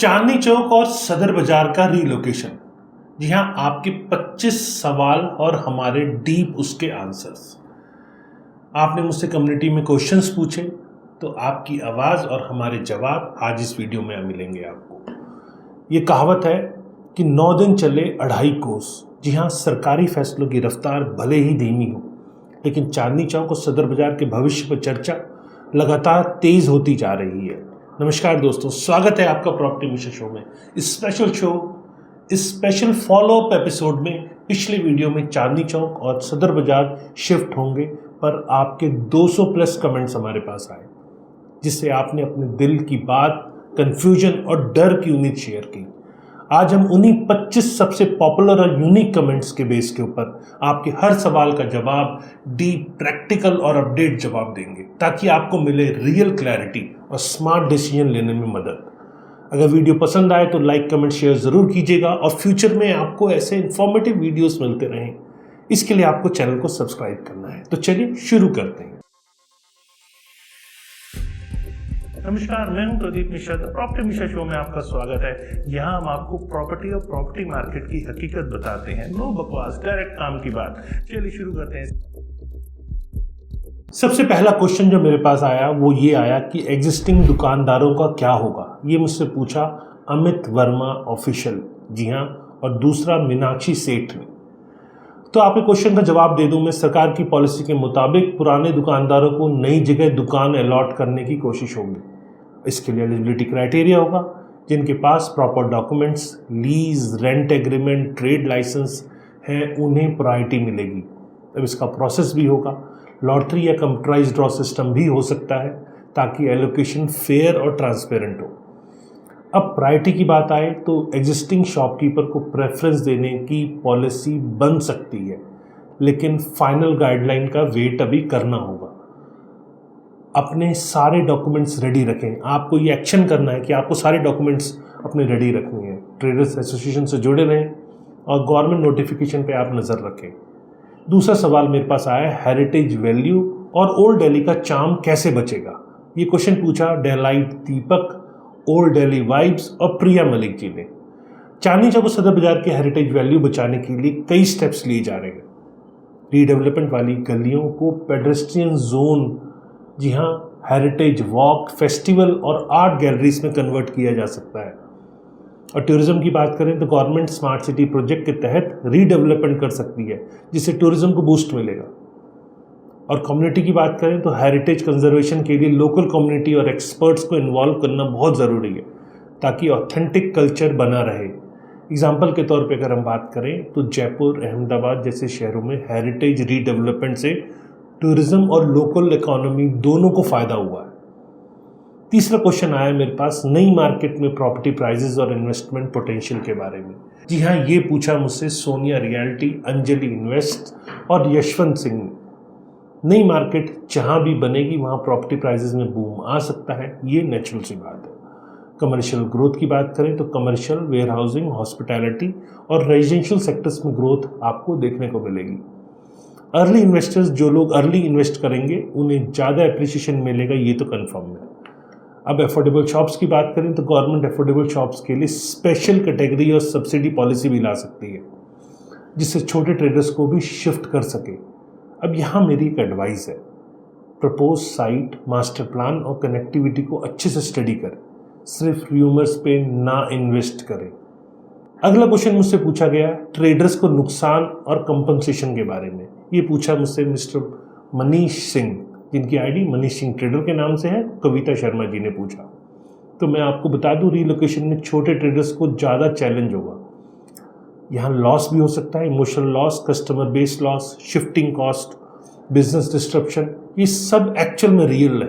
चांदनी चौक और सदर बाजार का रीलोकेशन। जी हाँ, आपके 25 सवाल और हमारे डीप उसके आंसर्स। आपने मुझसे कम्युनिटी में क्वेश्चंस पूछे तो आपकी आवाज़ और हमारे जवाब आज इस वीडियो में मिलेंगे आपको। ये कहावत है कि 9 दिन चले 2.5 कोस। जी हाँ, सरकारी फैसलों की रफ्तार भले ही धीमी हो, लेकिन चांदनी चौक और सदर बाजार के भविष्य पर चर्चा लगातार तेज होती जा रही है। नमस्कार दोस्तों, स्वागत है आपका प्रॉपर्टी मिशन शो में। इस स्पेशल फॉलोअप एपिसोड में पिछले वीडियो में चांदनी चौक और सदर बाजार शिफ्ट होंगे, पर आपके 200 प्लस कमेंट्स हमारे पास आए, जिससे आपने अपने दिल की बात, कंफ्यूजन और डर की उम्मीद शेयर की। आज हम उन्हीं 25 सबसे पॉपुलर और यूनिक कमेंट्स के बेस के ऊपर आपके हर सवाल का जवाब, डीप, प्रैक्टिकल और अपडेट जवाब देंगे, ताकि आपको मिले रियल क्लैरिटी और स्मार्ट डिसीजन लेने में मदद। अगर वीडियो पसंद आए तो लाइक, कमेंट, शेयर जरूर कीजिएगा और फ्यूचर में आपको ऐसे इंफॉर्मेटिव वीडियोस मिलते रहें। इसके लिए आपको चैनल को सब्सक्राइब करना है। तो चलिए शुरू करते हैं। नमस्कार, मैं हूं Pradeep Mishra. Property mission show में आपका स्वागत है। यहाँ हम आपको प्रॉपर्टी और प्रॉपर्टी मार्केट की हकीकत बताते हैं। नो बकवास, डायरेक्ट काम की बात। चलिए शुरू करते हैं। सबसे पहला क्वेश्चन जो मेरे पास आया वो ये आया कि एग्जिस्टिंग दुकानदारों का क्या होगा। ये मुझसे पूछा अमित वर्मा ऑफिशियल। जी हाँ, और दूसरा मीनाक्षी सेठ ने। तो आपके क्वेश्चन का जवाब दे दूं मैं। सरकार की पॉलिसी के मुताबिक पुराने दुकानदारों को नई जगह दुकान अलॉट करने की कोशिश होगी। इसके लिए एलिजिबिलिटी क्राइटेरिया होगा। जिनके पास proper documents, lease, rent agreement, trade licence हैं, उन्हें प्रायोरिटी मिलेगी। अब इसका प्रोसेस भी होगा। लॉटरी या कंप्यूटराइज ड्रॉ सिस्टम भी हो सकता है, ताकि एलोकेशन फेयर और ट्रांसपेरेंट हो। अब प्रायोरिटी की बात आए तो एग्जिस्टिंग शॉपकीपर को प्रेफरेंस देने की पॉलिसी बन सकती है, लेकिन फाइनल गाइडलाइन का वेट अभी करना होगा। अपने सारे डॉक्यूमेंट्स रेडी रखें। आपको ये एक्शन करना है कि आपको सारे डॉक्यूमेंट्स अपने रेडी रखनी है। ट्रेडर्स एसोसिएशन से जुड़े रहें और गवर्नमेंट नोटिफिकेशन पे आप नज़र रखें। दूसरा सवाल मेरे पास आया, हेरिटेज वैल्यू और ओल्ड दिल्ली का चार्म कैसे बचेगा। ये क्वेश्चन पूछा डेलाइट दीपक, ओल्ड दिल्ली वाइब्स और प्रिया मलिक जी ने। चांदनी चौक सदर बाजार के हेरिटेज वैल्यू बचाने के लिए कई स्टेप्स लिए जा रहे हैं। रीडेवलपमेंट वाली गलियों को पेडेस्ट्रियन जोन, जी हाँ, हेरिटेज वॉक, फेस्टिवल और आर्ट गैलरीज में कन्वर्ट किया जा सकता है। और टूरिज्म की बात करें तो गवर्नमेंट स्मार्ट सिटी प्रोजेक्ट के तहत रीडेवलपमेंट कर सकती है, जिससे टूरिज्म को बूस्ट मिलेगा। और कम्युनिटी की बात करें तो हेरिटेज कंजर्वेशन के लिए लोकल कम्युनिटी और एक्सपर्ट्स को इन्वॉल्व करना बहुत ज़रूरी है, ताकि ऑथेंटिक कल्चर बना रहे। एग्जाम्पल के तौर पे अगर हम बात करें तो जयपुर, अहमदाबाद जैसे शहरों में हेरिटेज रीडेवलपमेंट से टूरिज्म और लोकल इकोनॉमी दोनों को फ़ायदा हुआ है। तीसरा क्वेश्चन आया मेरे पास, नई मार्केट में प्रॉपर्टी प्राइजेस और इन्वेस्टमेंट पोटेंशियल के बारे में। जी हाँ, ये पूछा मुझसे सोनिया रियल्टी, अंजलि इन्वेस्ट और यशवंत सिंह ने। नई मार्केट जहाँ भी बनेगी वहाँ प्रॉपर्टी प्राइजेस में बूम आ सकता है, ये नेचुरल सी बात है। कमर्शियल ग्रोथ की बात करें तो कमर्शियल, वेयर हाउसिंग, हॉस्पिटैलिटी और रेजिडेंशियल सेक्टर्स में ग्रोथ आपको देखने को मिलेगी। अर्ली इन्वेस्टर्स, जो लोग अर्ली इन्वेस्ट करेंगे उन्हें ज़्यादा एप्रिसिएशन मिलेगा, ये तो कंफर्म है। अब अफोर्डेबल शॉप्स की बात करें तो गवर्नमेंट अफोर्डेबल शॉप्स के लिए स्पेशल कैटेगरी और सब्सिडी पॉलिसी भी ला सकती है, जिससे छोटे ट्रेडर्स को भी शिफ्ट कर सके। अब यहाँ मेरी एक एडवाइस है, प्रपोज साइट, मास्टर प्लान और कनेक्टिविटी को अच्छे से स्टडी करें। सिर्फ र्यूमर्स पे ना इन्वेस्ट करें। अगला क्वेश्चन मुझसे पूछा गया ट्रेडर्स को नुकसान और कंपनसेशन के बारे में। ये पूछा मुझसे मिस्टर मनीष सिंह, जिनकी आईडी मनीष सिंह ट्रेडर के नाम से है, कविता शर्मा जी ने पूछा। तो मैं आपको बता दूं, रीलोकेशन में छोटे ट्रेडर्स को ज़्यादा चैलेंज होगा। यहाँ लॉस भी हो सकता है, emotional loss, customer base loss, shifting cost, business disruption, ये सब एक्चुअल में रियल है।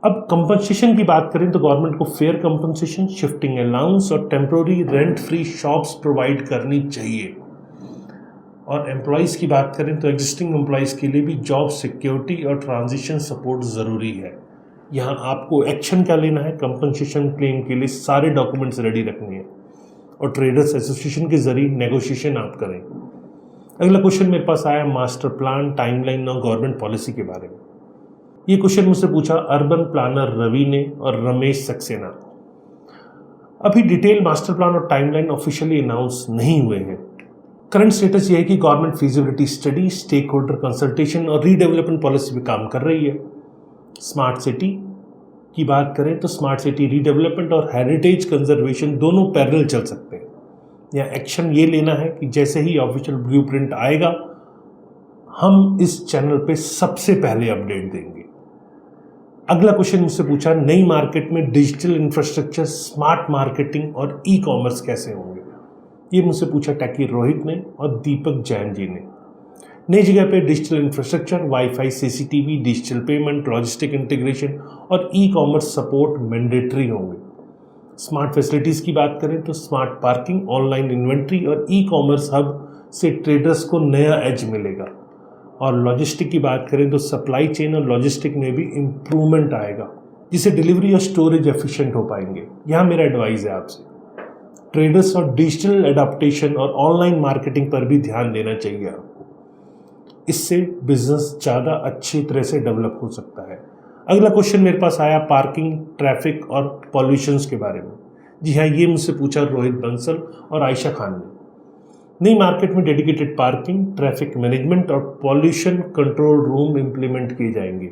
अब कंपनसेशन की बात करें तो गवर्नमेंट को फेयर कंपनसेशन, शिफ्टिंग अलाउंस और temporary rent free shops provide करनी चाहिए। और एम्प्लॉयज़ की बात करें तो एग्जिस्टिंग एम्प्लॉयज़ के लिए भी जॉब सिक्योरिटी और ट्रांजिशन सपोर्ट ज़रूरी है। यहाँ आपको एक्शन क्या लेना है, कंपनसेशन क्लेम के लिए सारे डॉक्यूमेंट्स रेडी रखने हैं और ट्रेडर्स एसोसिएशन के जरिए नेगोशिएशन आप करें। अगला क्वेश्चन मेरे पास आया मास्टर प्लान, टाइमलाइन और गवर्नमेंट पॉलिसी के बारे में। ये क्वेश्चन मुझसे पूछा अर्बन प्लानर रवि ने और रमेश सक्सेना। अभी डिटेल मास्टर प्लान और टाइमलाइन ऑफिशियली अनाउंस नहीं हुए हैं। करंट स्टेटस ये है कि government feasibility study, stakeholder consultation और रीडेवलपमेंट पॉलिसी पे काम कर रही है। स्मार्ट सिटी की बात करें तो स्मार्ट सिटी रीडेवलपमेंट और हेरिटेज कंजर्वेशन दोनों पैरेलल चल सकते हैं। या एक्शन ये लेना है कि जैसे ही ऑफिशियल ब्लूप्रिंट आएगा हम इस चैनल पे सबसे पहले अपडेट देंगे। अगला क्वेश्चन मुझसे पूछा, नई मार्केट में डिजिटल इंफ्रास्ट्रक्चर, स्मार्ट मार्केटिंग और ई कॉमर्स कैसे होंगे। ये मुझसे पूछा टैकी रोहित ने और दीपक जैन जी ने। नई जगह पे digital infrastructure, wifi, CCTV, digital payment, logistic integration और ई कॉमर्स सपोर्ट मैंडेटरी होंगे। स्मार्ट फैसिलिटीज़ की बात करें तो स्मार्ट पार्किंग, ऑनलाइन इन्वेंट्री और ई कॉमर्स हब से ट्रेडर्स को नया एज मिलेगा। और लॉजिस्टिक की बात करें तो सप्लाई चेन और लॉजिस्टिक में भी इम्प्रूवमेंट आएगा, जिससे डिलीवरी और स्टोरेज एफिशिएंट हो पाएंगे। यहाँ मेरा एडवाइस है आपसे, ट्रेडर्स और डिजिटल एडाप्टेशन और ऑनलाइन मार्केटिंग पर भी ध्यान देना चाहिए आपको। इससे बिजनेस ज़्यादा अच्छी तरह से डेवलप हो सकता है। अगला क्वेश्चन मेरे पास आया पार्किंग, ट्रैफिक और पॉल्यूशंस के बारे में। जी हाँ, ये मुझसे पूछा रोहित बंसल और आयशा खान ने। नई मार्केट में डेडिकेटेड पार्किंग, ट्रैफिक मैनेजमेंट और पॉल्यूशन कंट्रोल रूम इंप्लीमेंट किए जाएंगे।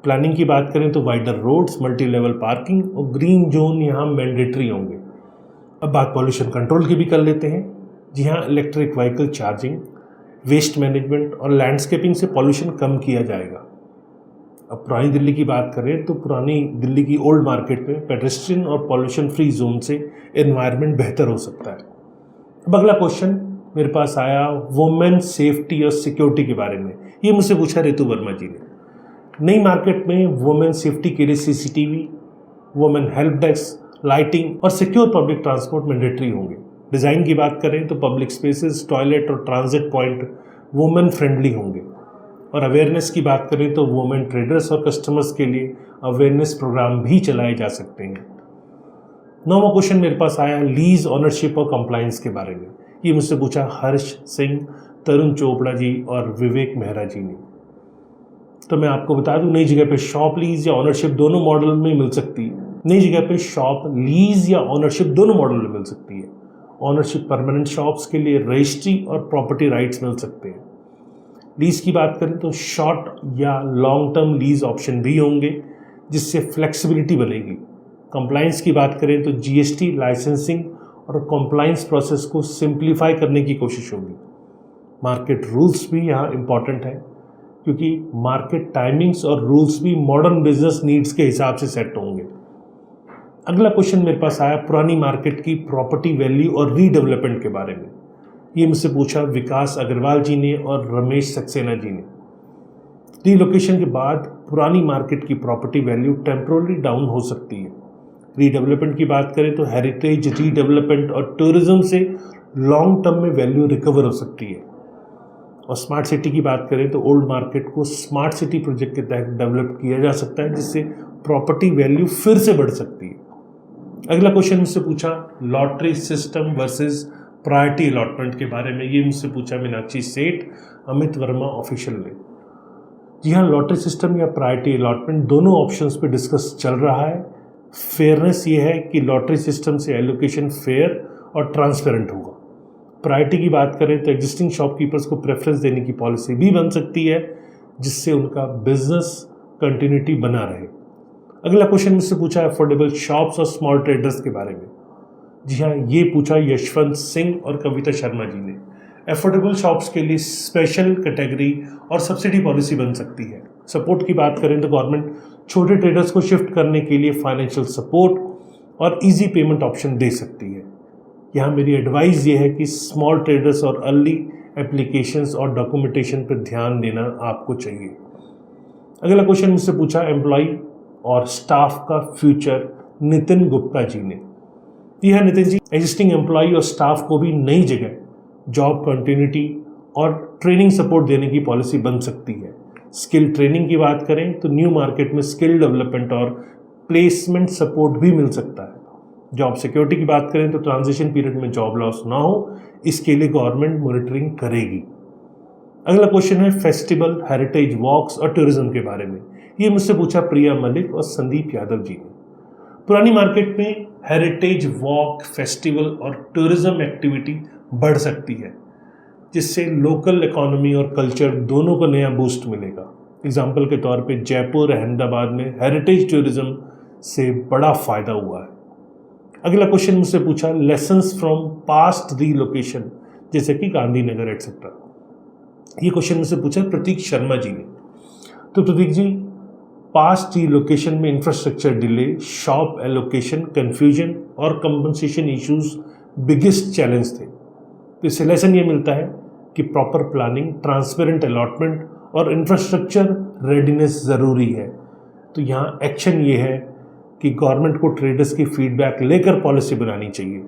प्लानिंग की बात करें तो wider roads, multi level parking और ग्रीन जोन यहाँ मैंडेटरी होंगे। अब बात पॉल्यूशन कंट्रोल की भी कर लेते हैं। जी हाँ, electric vehicle charging, waste management और लैंडस्केपिंग से पॉल्यूशन कम किया जाएगा। अब पुरानी दिल्ली की बात करें तो पुरानी दिल्ली की ओल्ड मार्केट में पेडेस्ट्रियन और पॉल्यूशन फ्री जोन से एनवायरनमेंट बेहतर हो सकता है। अब अगला क्वेश्चन मेरे पास आया वुमेन सेफ्टी और सिक्योरिटी के बारे में। ये मुझसे पूछा रितु वर्मा जी ने। नई मार्केट में वुमेन सेफ्टी के लिए CCTV, women help desk, lighting और सिक्योर पब्लिक ट्रांसपोर्ट मैंडेटरी होंगे। डिज़ाइन की बात करें तो पब्लिक स्पेसेस, टॉयलेट और ट्रांजिट पॉइंट वुमेन फ्रेंडली होंगे। और अवेयरनेस की बात करें तो वुमेन ट्रेडर्स और कस्टमर्स के लिए अवेयरनेस प्रोग्राम भी चलाए जा सकते हैं। 9वां क्वेश्चन मेरे पास आया लीज ऑनरशिप और कंप्लायंस के बारे में। ये मुझसे पूछा हर्ष सिंह, तरुण चोपड़ा जी और विवेक मेहरा जी ने। तो मैं आपको बता दूं, नई जगह पे शॉप लीज या ऑनरशिप दोनों मॉडल में मिल सकती है। नई जगह पे शॉप लीज या ऑनरशिप दोनों मॉडल में मिल सकती है। ऑनरशिप परमानेंट शॉप्स के लिए रजिस्ट्री और प्रॉपर्टी राइट्स मिल सकते हैं। लीज की बात करें तो शॉर्ट या लॉन्ग टर्म लीज ऑप्शन भी होंगे, जिससे फ्लेक्सिबिलिटी बनेगी। कंप्लायंस की बात करें तो जीएसटी, लाइसेंसिंग और कंप्लायंस प्रोसेस को सिंप्लीफाई करने की कोशिश होगी। मार्केट रूल्स भी यहाँ इम्पॉर्टेंट है, क्योंकि मार्केट टाइमिंग्स और रूल्स भी मॉडर्न बिजनेस नीड्स के हिसाब से सेट होंगे। अगला क्वेश्चन मेरे पास आया पुरानी मार्केट की प्रॉपर्टी वैल्यू और रीडेवलपमेंट के बारे में। ये मुझसे पूछा विकास अग्रवाल जी ने और रमेश सक्सेना जी ने। रीलोकेशन के बाद पुरानी मार्केट की प्रॉपर्टी वैल्यू टेम्पोरली डाउन हो सकती है। रीडेवलपमेंट की बात करें तो हेरिटेज रीडेवलपमेंट और टूरिज्म से लॉन्ग टर्म में वैल्यू रिकवर हो सकती है। और स्मार्ट सिटी की बात करें तो ओल्ड मार्केट को स्मार्ट सिटी प्रोजेक्ट के तहत डेवलप किया जा सकता है, जिससे प्रॉपर्टी वैल्यू फिर से बढ़ सकती है। अगला क्वेश्चन मुझसे पूछा lottery system versus priority allotment के बारे में। ये मुझसे पूछा मीनाक्षी सेठ, अमित वर्मा ऑफिशियल ने। जी हाँ, लॉटरी सिस्टम या प्रायोरिटी अलॉटमेंट दोनों ऑप्शंस पे डिस्कस चल रहा है। फेयरनेस ये है कि लॉटरी सिस्टम से एलोकेशन फेयर और ट्रांसपेरेंट होगा। प्रायोरिटी की बात करें तो एग्जिस्टिंग शॉपकीपर्स को प्रेफरेंस देने की पॉलिसी भी बन सकती है, जिससे उनका बिजनेस कंटिन्यूटी बना रहे। अगला क्वेश्चन मुझसे पूछा अफोर्डेबल शॉप्स और स्मॉल ट्रेडर्स के बारे में। जी हाँ, ये पूछा यशवंत सिंह और कविता शर्मा जी ने। अफोर्डेबल शॉप्स के लिए स्पेशल कैटेगरी और सब्सिडी पॉलिसी बन सकती है। सपोर्ट की बात करें तो गवर्नमेंट छोटे ट्रेडर्स को शिफ्ट करने के लिए फाइनेंशियल सपोर्ट और इजी पेमेंट ऑप्शन दे सकती है। यहाँ मेरी एडवाइस ये है कि स्मॉल ट्रेडर्स और अर्ली एप्लीकेशंस और डॉक्यूमेंटेशन पर ध्यान देना आपको चाहिए। अगला क्वेश्चन मुझसे पूछा एम्प्लॉय और स्टाफ का फ्यूचर, नितिन गुप्ता जी ने। यह नितिन जी, एग्जिस्टिंग एम्प्लॉय और स्टाफ को भी नई जगह जॉब कंटिन्यूटी और ट्रेनिंग सपोर्ट देने की पॉलिसी बन सकती है। स्किल ट्रेनिंग की बात करें तो न्यू मार्केट में स्किल डेवलपमेंट और प्लेसमेंट सपोर्ट भी मिल सकता है। जॉब सिक्योरिटी की बात करें तो ट्रांजिशन पीरियड में जॉब लॉस ना हो, इसके लिए गवर्नमेंट मॉनिटरिंग करेगी। अगला क्वेश्चन है फेस्टिवल, हेरिटेज वॉक्स और टूरिज्म के बारे में। ये मुझसे पूछा प्रिया मलिक और संदीप यादव जी ने। पुरानी मार्केट में हेरिटेज वॉक, फेस्टिवल और टूरिज्म एक्टिविटी बढ़ सकती है, जिससे लोकल इकोनॉमी और कल्चर दोनों को नया बूस्ट मिलेगा। एग्जाम्पल के तौर पे जयपुर, अहमदाबाद में हेरिटेज टूरिज्म से बड़ा फायदा हुआ है। अगला क्वेश्चन मुझसे पूछा, लेसन्स फ्रॉम पास्ट रीलोकेशन, जैसे कि गांधीनगर एटसेट्रा। ये क्वेश्चन मुझसे पूछा प्रतीक शर्मा जी ने। तो प्रतीक जी, पास्ट रीलोकेशन में infrastructure delay, shop allocation, confusion और कंपनसेशन इश्यूज बिगेस्ट चैलेंज थे। तो इससे लेसन ये मिलता है कि प्रॉपर प्लानिंग, ट्रांसपेरेंट अलॉटमेंट और इंफ्रास्ट्रक्चर रेडीनेस ज़रूरी है। तो यहाँ एक्शन ये है कि गवर्नमेंट को ट्रेडर्स की फीडबैक लेकर पॉलिसी बनानी चाहिए।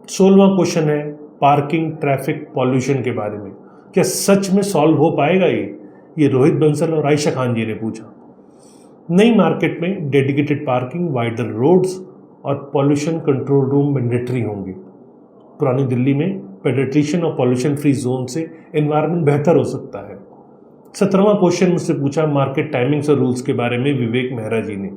16वां क्वेश्चन है पार्किंग, ट्रैफिक, पॉल्यूशन के बारे में। क्या सच में सॉल्व हो पाएगा ये रोहित बंसल और आयशा खान जी ने पूछा। नई मार्केट में डेडिकेटेड पार्किंग, वाइडर रोड्स और पॉल्यूशन कंट्रोल रूम मैंडेटरी होंगे। पुरानी दिल्ली में पेडिट्रेशन और पॉल्यूशन फ्री जोन से एनवायरनमेंट बेहतर हो सकता है। 17वां क्वेश्चन मुझसे पूछा मार्केट टाइमिंग्स और रूल्स के बारे में विवेक मेहरा जी ने।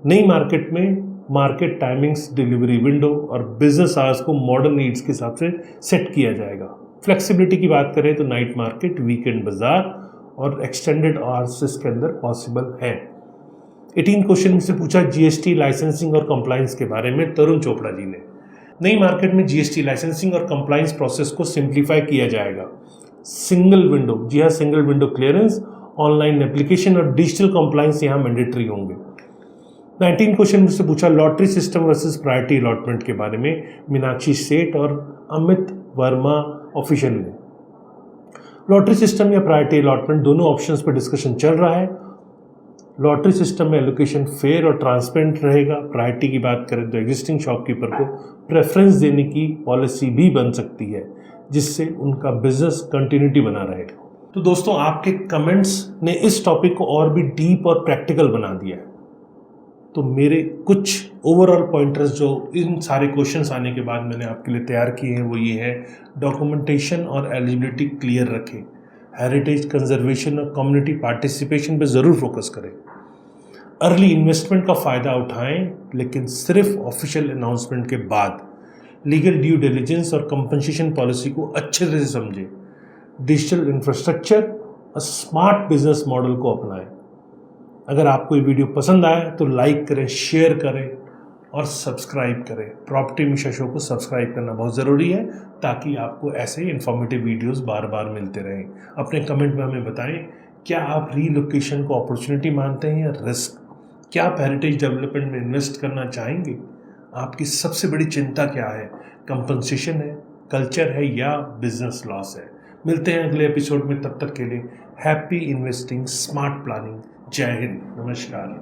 नई मार्केट में मार्केट टाइमिंग्स, डिलीवरी विंडो और बिजनेस आवर्स को मॉडर्न नीड्स के हिसाब से सेट किया जाएगा। फ्लेक्सिबिलिटी की बात करें तो नाइट मार्केट, वीकेंड बाजार और एक्सटेंडेड आवर्स इसके अंदर पॉसिबल है। 18 क्वेश्चन मुझसे पूछा जीएसटी लाइसेंसिंग और कंप्लायंस के बारे में तरुण चोपड़ा जी ने। नई मार्केट में जीएसटी लाइसेंसिंग और कंप्लायंस प्रोसेस को सिंप्लीफाई किया जाएगा। सिंगल विंडो, जी हाँ, single window clearance, online application और डिजिटल कंप्लायंस यहाँ मैंडेटरी होंगे। 19 क्वेश्चन मुझसे पूछा lottery system versus priority allotment के बारे में मीनाक्षी सेठ और अमित वर्मा ऑफिशियल ने। लॉटरी सिस्टम या प्रायोरिटी अलॉटमेंट दोनों ऑप्शंस पर डिस्कशन चल रहा है। लॉटरी सिस्टम में एलोकेशन फेयर और ट्रांसपेरेंट रहेगा। प्रायोरिटी की बात करें तो एग्जिस्टिंग शॉपकीपर को प्रेफरेंस देने की पॉलिसी भी बन सकती है, जिससे उनका बिजनेस कंटिन्यूटी बना रहेगा। तो दोस्तों, आपके कमेंट्स ने इस टॉपिक को और भी डीप और प्रैक्टिकल बना दिया है। तो मेरे कुछ ओवरऑल पॉइंटर्स जो इन सारे क्वेश्चंस आने के बाद मैंने आपके लिए तैयार किए हैं वो ये है, डॉक्यूमेंटेशन और एलिजिबिलिटी क्लियर रखें, हेरिटेज कंजर्वेशन और कम्युनिटी पार्टिसिपेशन पे ज़रूर फोकस करें, अर्ली इन्वेस्टमेंट का फ़ायदा उठाएं लेकिन सिर्फ ऑफिशियल अनाउंसमेंट के बाद, लीगल ड्यू डिलिजेंस और कंपनसेशन पॉलिसी को अच्छे से समझें, डिजिटल इंफ्रास्ट्रक्चर और स्मार्ट बिजनेस मॉडल को अपनाएं। अगर आपको ये वीडियो पसंद आया तो लाइक करें, शेयर करें और सब्सक्राइब करें। प्रॉपर्टी हमेशा शो को सब्सक्राइब करना बहुत ज़रूरी है ताकि आपको ऐसे इन्फॉर्मेटिव वीडियोस बार बार मिलते रहें। अपने कमेंट में हमें बताएं, क्या आप रीलोकेशन को अपॉर्चुनिटी मानते हैं या रिस्क? क्या आप हेरिटेज डेवलपमेंट में इन्वेस्ट करना चाहेंगे? आपकी सबसे बड़ी चिंता क्या है? कंपनसेशन है, कल्चर है या बिजनेस लॉस है? मिलते हैं अगले एपिसोड में, तब तक के लिए हैप्पी इन्वेस्टिंग, स्मार्ट प्लानिंग। जय हिंद, नमस्कार।